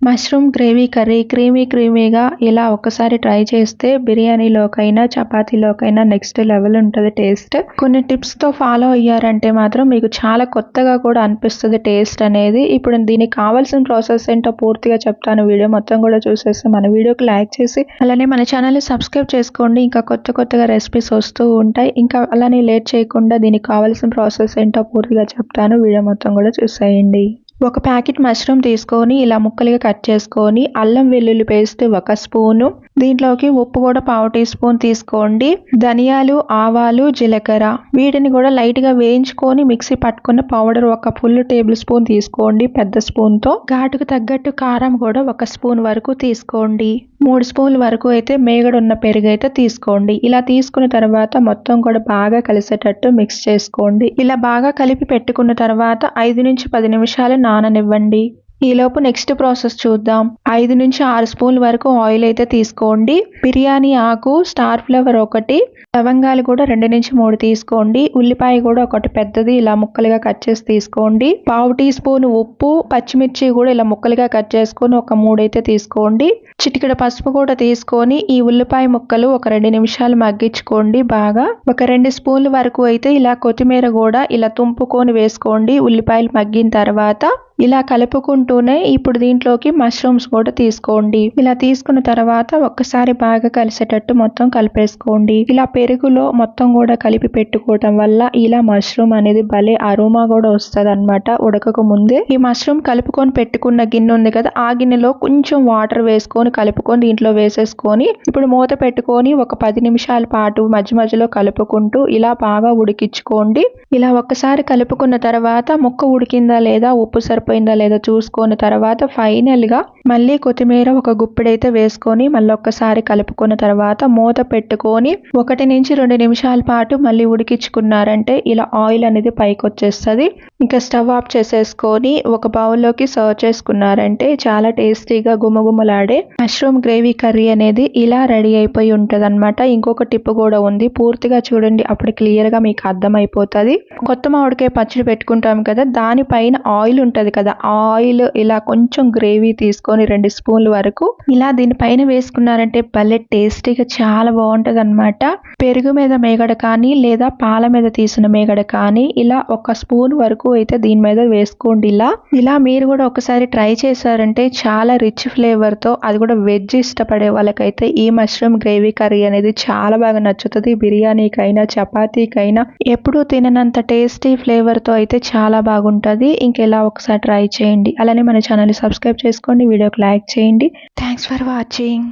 Mushroom gravy curry క్రీమీగా ఇలా ఒకసారి try చేస్తే బిర్యానీలోకైనా చపాతీలోకైనా నెక్స్ట్ లెవెల్ ఉంటుంది టేస్ట్. కొన్ని టిప్స్తో ఫాలో అయ్యారంటే మాత్రం మీకు చాలా కొత్తగా కూడా అనిపిస్తుంది టేస్ట్ అనేది. ఇప్పుడు దీనికి కావాల్సిన ప్రాసెస్ ఏంటో పూర్తిగా చెప్తాను. వీడియో మొత్తం కూడా చూసేసి మన వీడియోకి లైక్ చేసి అలానే మన ఛానల్ని సబ్స్క్రైబ్ చేసుకోండి. ఇంకా కొత్తగా రెసిపీస్ వస్తూ ఉంటాయి. ఇంకా అలానే లేట్ చేయకుండా దీనికి కావాల్సిన ప్రాసెస్ ఏంటో పూర్తిగా చెప్తాను. వీడియో మొత్తం కూడా చూసేయండి. ఒక ప్యాకెట్ మష్రూమ్ తీసుకొని ఇలా ముక్కలుగా కట్ చేసుకొని అల్లం వెల్లుల్లి పేస్ట్ 1 స్పూను, దీంట్లోకి ఉప్పు కూడా 1/2 టీ స్పూన్ తీసుకోండి. ధనియాలు, ఆవాలు, జీలకర్ర వీటిని కూడా లైట్గా వేయించుకొని మిక్సీ పట్టుకున్న పౌడర్ 1 ఫుల్ టేబుల్ స్పూన్ తీసుకోండి పెద్ద స్పూన్తో. ఘాటుకు తగ్గట్టు కారం కూడా 1 స్పూన్ వరకు తీసుకోండి. 3 స్పూన్ల వరకు అయితే మేగడ ఉన్న పెరుగు అయితే తీసుకోండి. ఇలా తీసుకున్న తర్వాత మొత్తం కూడా బాగా కలిసేటట్టు మిక్స్ చేసుకోండి. ఇలా బాగా కలిపి పెట్టుకున్న తర్వాత 5 నుంచి 10 నిమిషాలు నాననివ్వండి. ఈలోపు నెక్స్ట్ ప్రాసెస్ చూద్దాం. 5 నుంచి 6 స్పూన్ల వరకు ఆయిల్ అయితే తీసుకోండి. బిర్యానీ ఆకు, స్టార్ ఫ్లవర్ 1, లవంగాలు కూడా 2 నుంచి 3 తీసుకోండి. ఉల్లిపాయ కూడా 1 పెద్దది ఇలా ముక్కలుగా కట్ చేసి తీసుకోండి. 1/2 టీ స్పూన్ ఉప్పు, పచ్చిమిర్చి కూడా ఇలా ముక్కలుగా కట్ చేసుకొని 3 అయితే తీసుకోండి. చిటికెడు పసుపు కూడా తీసుకొని ఈ ఉల్లిపాయ ముక్కలు 2 నిమిషాలు మగ్గించుకోండి బాగా. 2 స్పూన్ల వరకు అయితే ఇలా కొత్తిమీర కూడా ఇలా తుంపుకొని వేసుకోండి. ఉల్లిపాయలు మగ్గిన తర్వాత ఇలా కలుపుకుంటూనే ఇప్పుడు దీంట్లోకి మష్రూమ్స్ కూడా తీసుకోండి. ఇలా తీసుకున్న తర్వాత ఒక్కసారి బాగా కలిసేటట్టు మొత్తం కలిపేసుకోండి. ఇలా పెరుగులో మొత్తం కూడా కలిపి పెట్టుకోవడం వల్ల ఇలా మష్రూమ్ అనేది భలే అరోమా కూడా వస్తుంది అనమాట ఉడకక ముందే. ఈ మష్రూమ్ కలుపుకొని పెట్టుకున్న గిన్నె ఉంది కదా, ఆ గిన్నెలో కొంచెం వాటర్ వేసుకొని కలుపుకొని దీంట్లో వేసేసుకొని ఇప్పుడు మూత పెట్టుకొని ఒక 10 నిమిషాల పాటు మధ్య మధ్యలో కలుపుకుంటూ ఇలా బాగా ఉడికించుకోండి. ఇలా ఒక్కసారి కలుపుకున్న తర్వాత ముక్క ఉడికిందా లేదా, ఉప్పు సరిపోయిందా లేదా చూసుకున్న తర్వాత ఫైనల్ గా మళ్ళీ కొత్తిమీర 1 గుప్పెడైతే వేసుకొని మళ్ళీ ఒక్కసారి కలుపుకున్న తర్వాత మూత పెట్టుకొని 1 నుంచి 2 నిమిషాల పాటు మళ్ళీ ఉడికించుకున్నారంటే ఇలా ఆయిల్ అనేది పైకి వచ్చేస్తుంది. ఇంకా స్టవ్ ఆఫ్ చేసేసుకొని ఒక బౌల్లోకి సర్వ్ చేసుకున్నారంటే చాలా టేస్టీగా గుమగుమలాడే మష్రూమ్ గ్రేవీ కర్రీ అనేది ఇలా రెడీ అయిపోయి ఉంటుంది అనమాట. ఇంకొక టిప్ కూడా ఉంది, పూర్తిగా చూడండి అప్పుడు క్లియర్ గా మీకు అర్థమైపోతుంది. కొత్త మామిడికాయ పచ్చడి పెట్టుకుంటాం కదా, దానిపైన ఆయిల్ ఉంటది కదా, ఆయిల్ ఇలా కొంచెం గ్రేవీ తీసుకొని 2 స్పూన్ల వరకు ఇలా దీనిపైన వేసుకున్నారంటే భలే టేస్టీగా చాలా బాగుంటది అనమాట. పెరుగు మీద మేగడ కానీ లేదా పాల మీద తీసిన మేగడ కానీ ఇలా 1 స్పూన్ వరకు అయితే దీని మీద వేసుకోండి. ఇలా మీరు కూడా ఒకసారి ట్రై చేశారంటే చాలా రిచ్ ఫ్లేవర్ తో, అది కూడా వెజ్ ఇష్టపడే వాళ్ళకైతే ఈ మష్రూమ్ గ్రేవీ కర్రీ అనేది చాలా బాగా నచ్చుతుంది. బిర్యానీకైనా చపాతీకైనా ఎప్పుడూ తిననంత టేస్టీ ఫ్లేవర్ తో అయితే చాలా బాగుంటుంది. ఇంకెలా ఒకసారి ట్రై చేయండి. అలానే మన ఛానల్ సబ్స్క్రైబ్ చేసుకోండి, వీడియోకి లైక్ చేయండి. Thanks for watching.